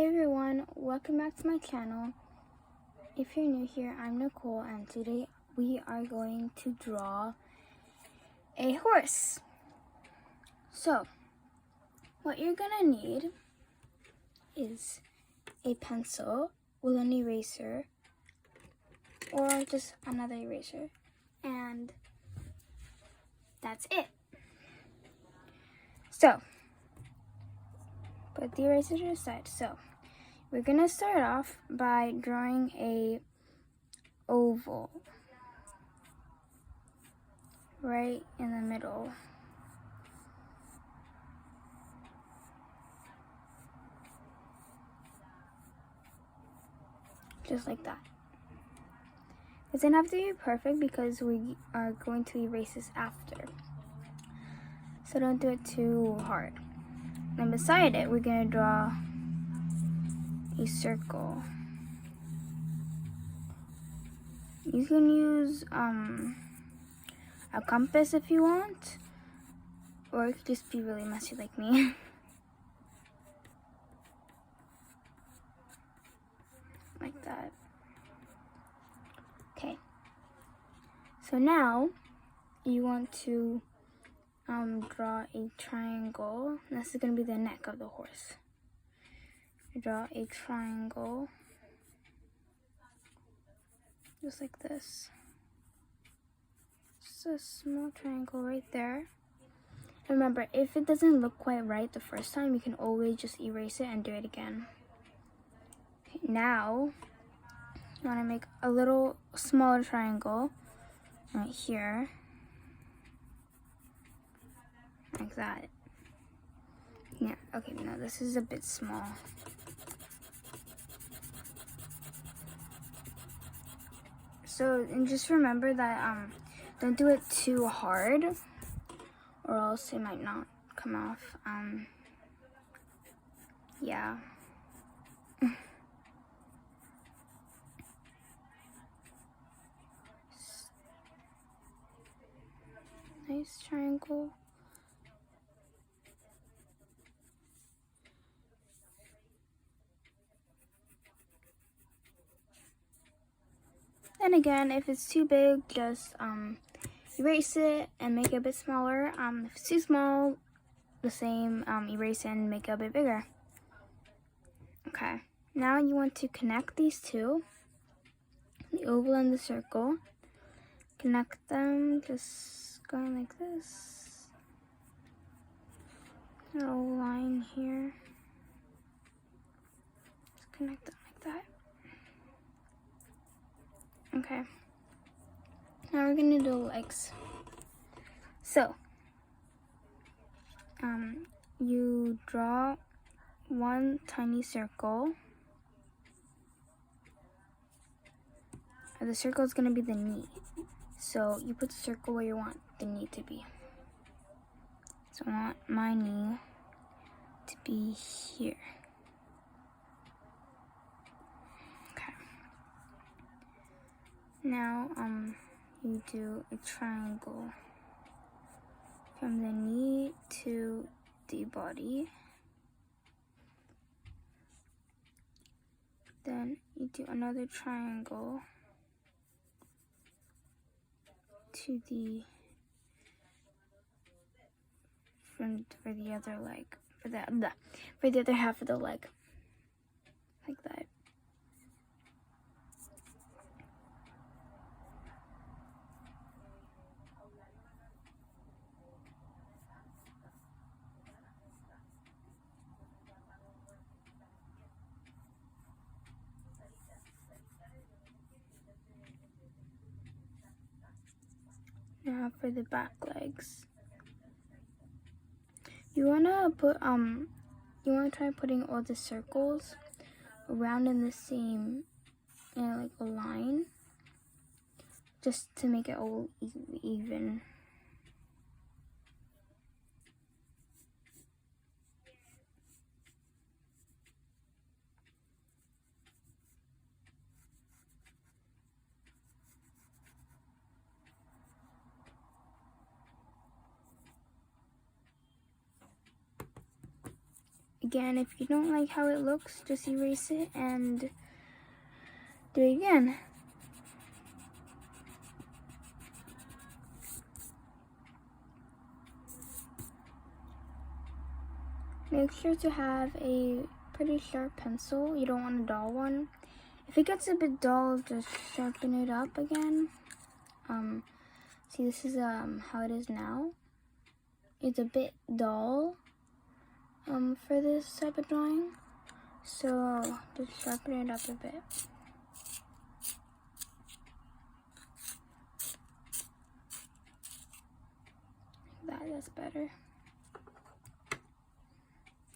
Hey everyone, welcome back to my channel. If you're new here, I'm Nicole and today we are going to draw a horse. So, what you're gonna need is a pencil with an eraser or just another eraser, and that's it. So, put the eraser to the side. So, we're gonna start off by drawing a oval right in the middle. Just like that. It doesn't have to be perfect because we are going to erase this after. So don't do it too hard. And beside it, we're gonna draw a circle. You can use a compass if you want, or it could just be really messy like me. Like that. Okay. So now you want to draw a triangle. This is gonna be the neck of the horse. You draw a triangle, just like this. Just a small triangle right there. Remember, if it doesn't look quite right the first time, you can always just erase it and do it again. Okay, now, you want to make a little smaller triangle right here, like that. Yeah, okay, now this is a bit small. So, and just remember that don't do it too hard, or else it might not come off. Yeah. Nice triangle. And again, if it's too big, just erase it and make it a bit smaller. If it's too small, the same, erase it and make it a bit bigger. Okay, now you want to connect these two, the oval and the circle. Connect them, just going like this. A little line here. Just connect them like that. Okay, now we're gonna do legs. So, you draw one tiny circle. The circle is going to be the knee. So you put the circle where you want the knee to be. So I want my knee to be here. Okay. Now you do a triangle from the knee to the body. Then you do another triangle to the front for the other leg, for the other half of the leg, like that. Now for the back legs. You wanna try putting all the circles around in the same, like a line, just to make it all even. Again, if you don't like how it looks, just erase it and do it again. Make sure to have a pretty sharp pencil. You don't want a dull one. If it gets a bit dull, just sharpen it up again. See, this is how it is now. It's a bit dull for this type of drawing, so just sharpen it up a bit. That's better.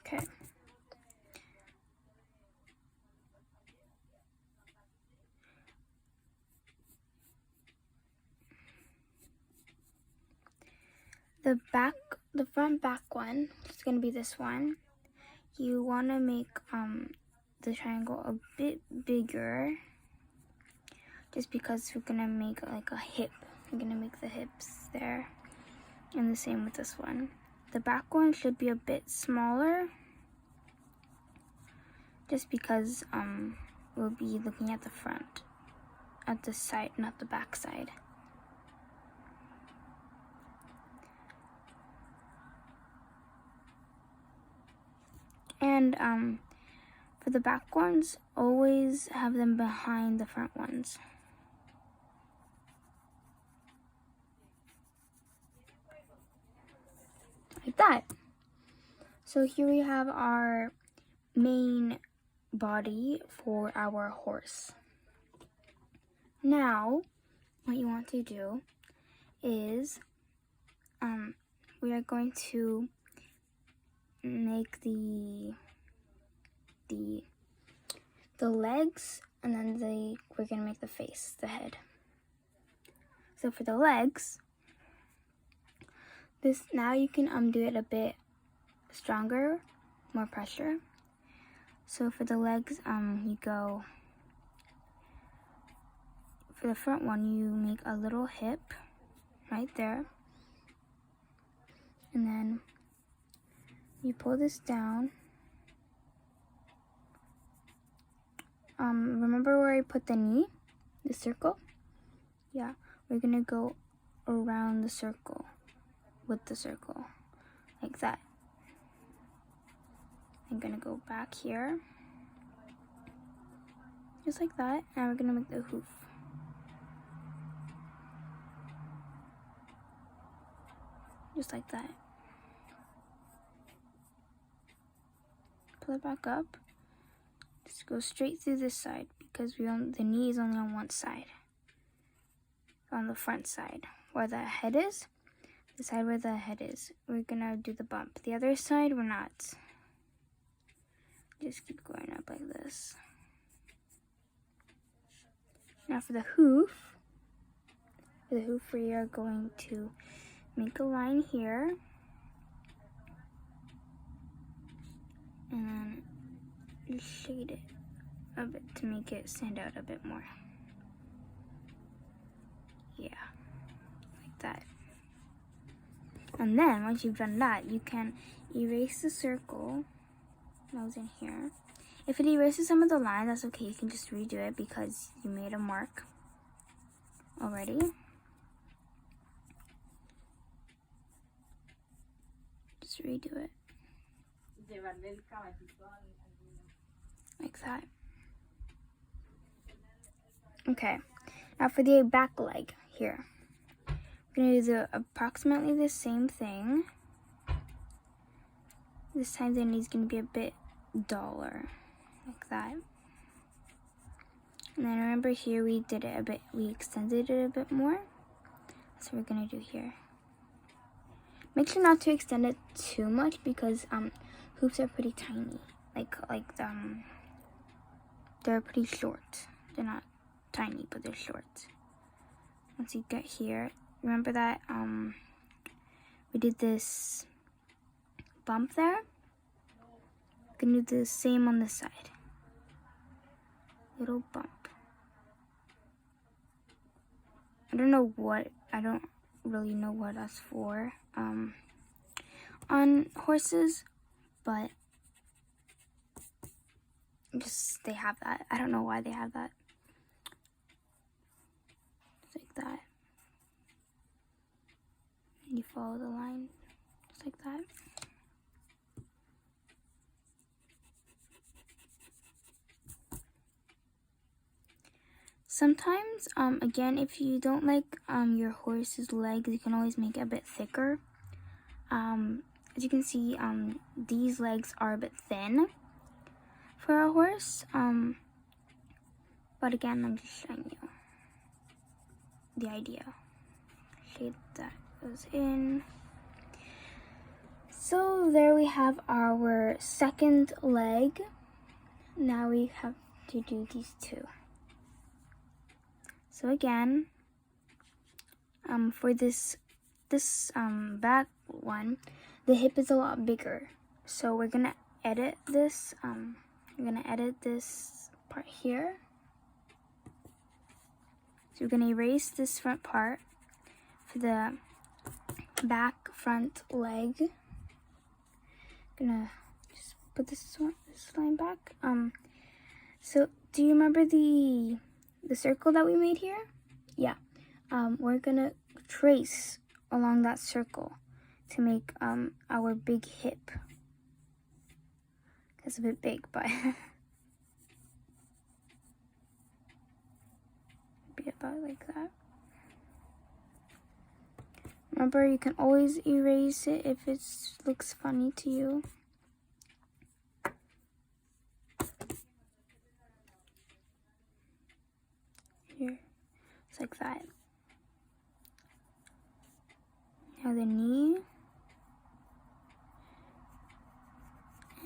Okay. The front back one is going to be this one. You want to make the triangle a bit bigger, just because we're going to make like a hip. We're going to make the hips there, and the same with this one. The back one should be a bit smaller, just because we'll be looking at the front, at the side, not the back side. And for the back ones, always have them behind the front ones. Like that. So here we have our main body for our horse. Now, what you want to do is we are going to make the legs, and then we're gonna make the face, the head. So for the legs, now you can do it a bit stronger, more pressure. So for the legs, you go, for the front one, you make a little hip right there, and then you pull this down. Remember where I put the knee? The circle? Yeah, we're gonna go around the circle with the circle, like that. I'm gonna go back here, just like that, and we're gonna make the hoof. Just like that. Pull it back up. Just go straight through this side, because the knee is only on one side. On the front side, where the head is, the side where the head is, we're gonna do the bump. The other side, we're not. Just keep going up like this. Now for the hoof, we are going to make a line here, and then shade it a bit to make it stand out a bit more. Yeah, like that. And then once you've done that, you can erase the circle that was in here. If it erases some of the lines, that's okay. You can just redo it because you made a mark already. Just redo it. Like that. Okay, now for the back leg here. We're gonna do approximately the same thing. This time the knee's gonna be a bit duller, like that. And then remember here we did it a bit, we extended it a bit more. That's what we're gonna do here. Make sure not to extend it too much, because hoops are pretty tiny. They're pretty short. They're not tiny, but they're short. Once you get here, remember that we did this bump there. We're gonna do the same on this side. Little bump. I don't really know what that's for on horses, but just they have that. I don't know why they have that. Just like that. And you follow the line, just like that. Sometimes, again, if you don't like your horse's legs, you can always make it a bit thicker. As you can see, these legs are a bit thin for a horse. But again, I'm just showing you the idea. Shade that goes in. So there we have our second leg. Now we have to do these two. So again, for this back one, the hip is a lot bigger. So we're gonna edit this. We're gonna edit this part here. So we're gonna erase this front part for the back front leg. Gonna just put this line back. So do you remember the circle that we made here? Yeah. We're gonna trace along that circle to make our big hip. It's a bit big, but be about like that. Remember, you can always erase it if it looks funny to you. Here, it's like that. Now the knee.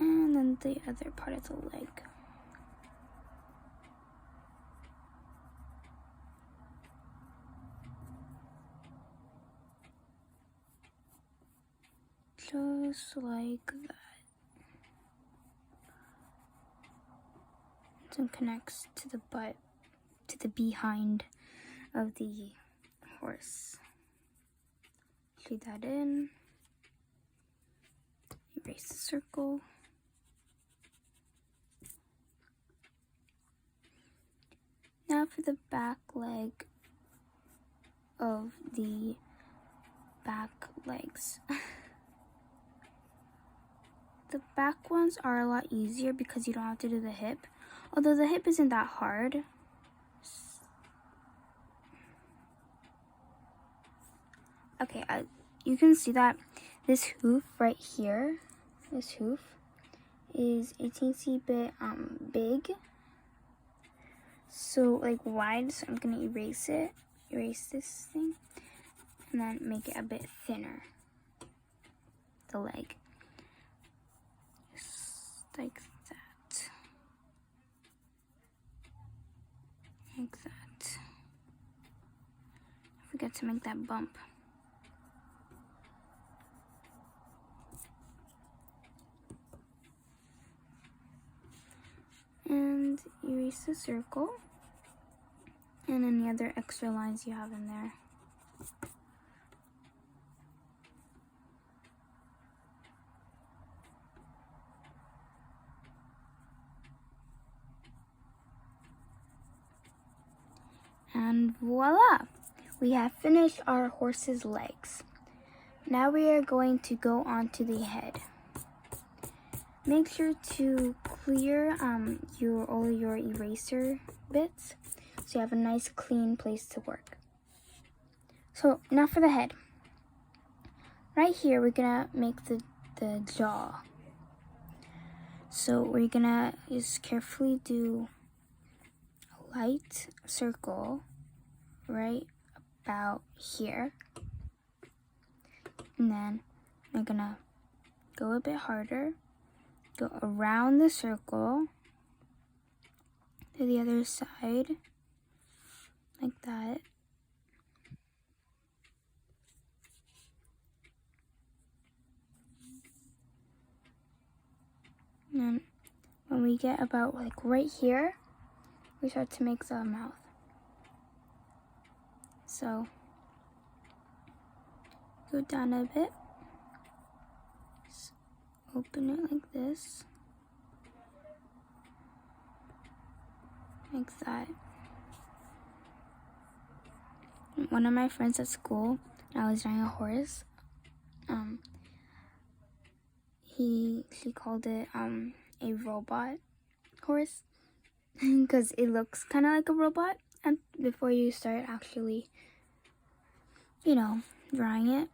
And then the other part of the leg. Just like that. So it connects to the butt, to the behind of the horse. Shade that in. Erase the circle. Now for the back leg of the back legs. The back ones are a lot easier because you don't have to do the hip. Although the hip isn't that hard. Okay, you can see that this hoof right here, this hoof is a teensy bit big. So like wide, so I'm gonna erase this thing, and then make it a bit thinner, the leg. Just like that. Like that. I forgot to make that bump. And erase the circle and any other extra lines you have in there. And voila! We have finished our horse's legs. Now we are going to go on to the head. Make sure to clear all your eraser bits so you have a nice clean place to work. So now for the head. Right here we're gonna make the jaw. So we're gonna just carefully do a light circle right about here. And then we're gonna go a bit harder. Go around the circle to the other side, like that. And then when we get about like right here, we start to make the mouth. So go down a bit. Open it like this. like that. One of my friends at school, I was riding a horse. She called it a robot horse because it looks kind of like a robot. And before you start actually, drawing it.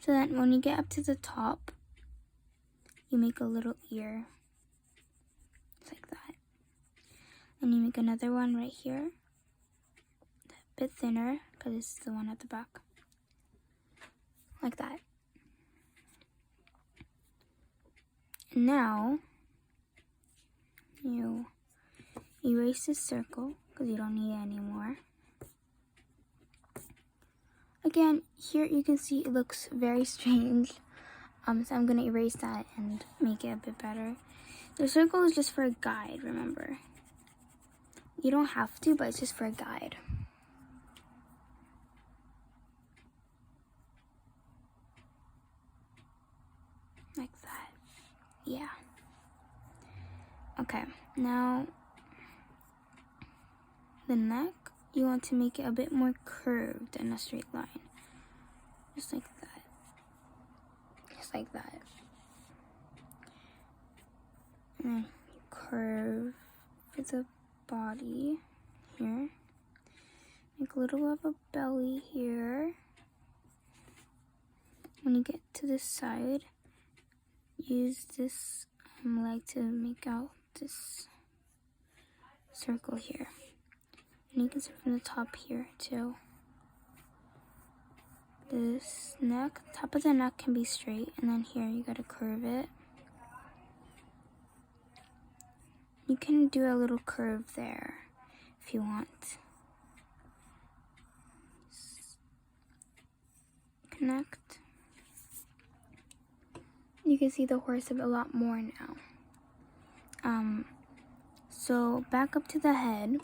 So then when you get up to the top, you make a little ear. Just like that. And you make another one right here. A bit thinner, because this is the one at the back. Like that. And now, you erase this circle, because you don't need it anymore. Again, here you can see it looks very strange. So I'm going to erase that and make it a bit better. The circle is just for a guide, remember. You don't have to, but it's just for a guide. Like that. Yeah. Okay, now the neck, you want to make it a bit more curved than a straight line. Just like that. Just like that. And then you curve for the body here. Make a little of a belly here. When you get to this side, use this leg to make out this circle here. And you can see from the top here too. This neck, top of the neck can be straight, and then here you gotta curve it. You can do a little curve there if you want. Connect. You can see the horse a lot more now. So back up to the head,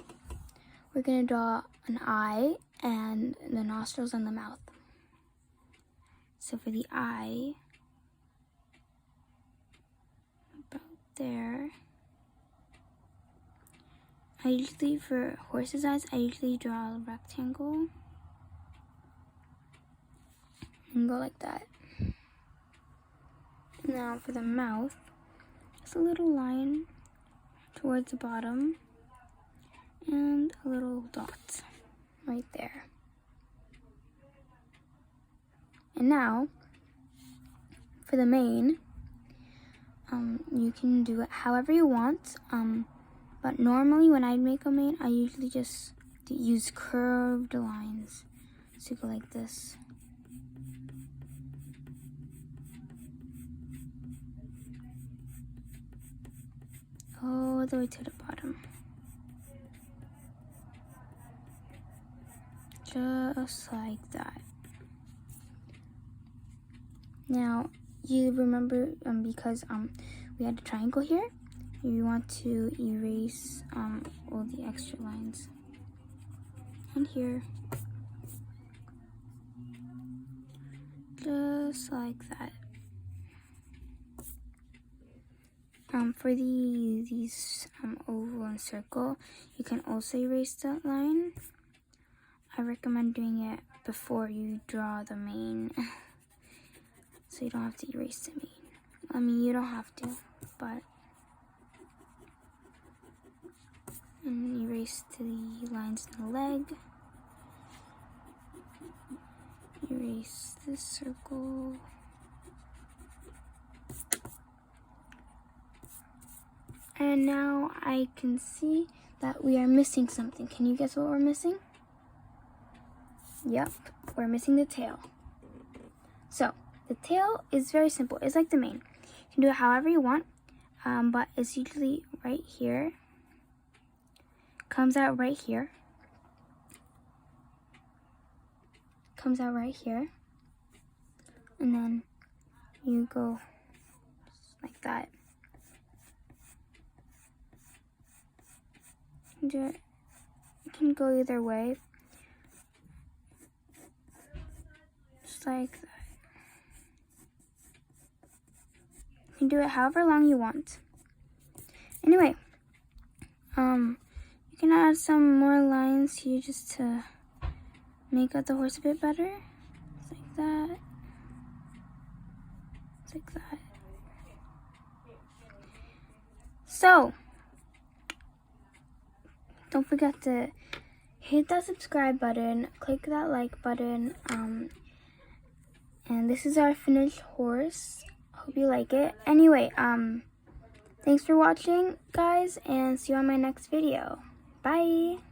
we're gonna draw an eye and the nostrils and the mouth. So for the eye, about there. For horse's eyes, I usually draw a rectangle and go like that. Now for the mouth, just a little line towards the bottom and a little dot right there. And now for the mane, you can do it however you want. But normally when I make a mane, I usually just use curved lines. So you go like this. All the way to the bottom. Just like that. Now, you remember because we had a triangle here, you want to erase all the extra lines. And here. Just like that. For these oval and circle, you can also erase that line. I recommend doing it before you draw the mane, so you don't have to erase the mane. I mean, you don't have to, but and erase the lines in the leg. Erase this circle. And now I can see that we are missing something. Can you guess what we're missing? Yep, we're missing the tail. So, the tail is very simple. It's like the mane. You can do it however you want, but it's usually right here. Comes out right here. Comes out right here. And then you go like that. You can go either way. Just like that. You can do it however long you want. Anyway, You can add some more lines here just to make out the horse a bit better. Just like that. Just like that. So, don't forget to hit that subscribe button, click that like button, and this is our finished horse. Hope you like it. Anyway, thanks for watching, guys, and see you on my next video. Bye!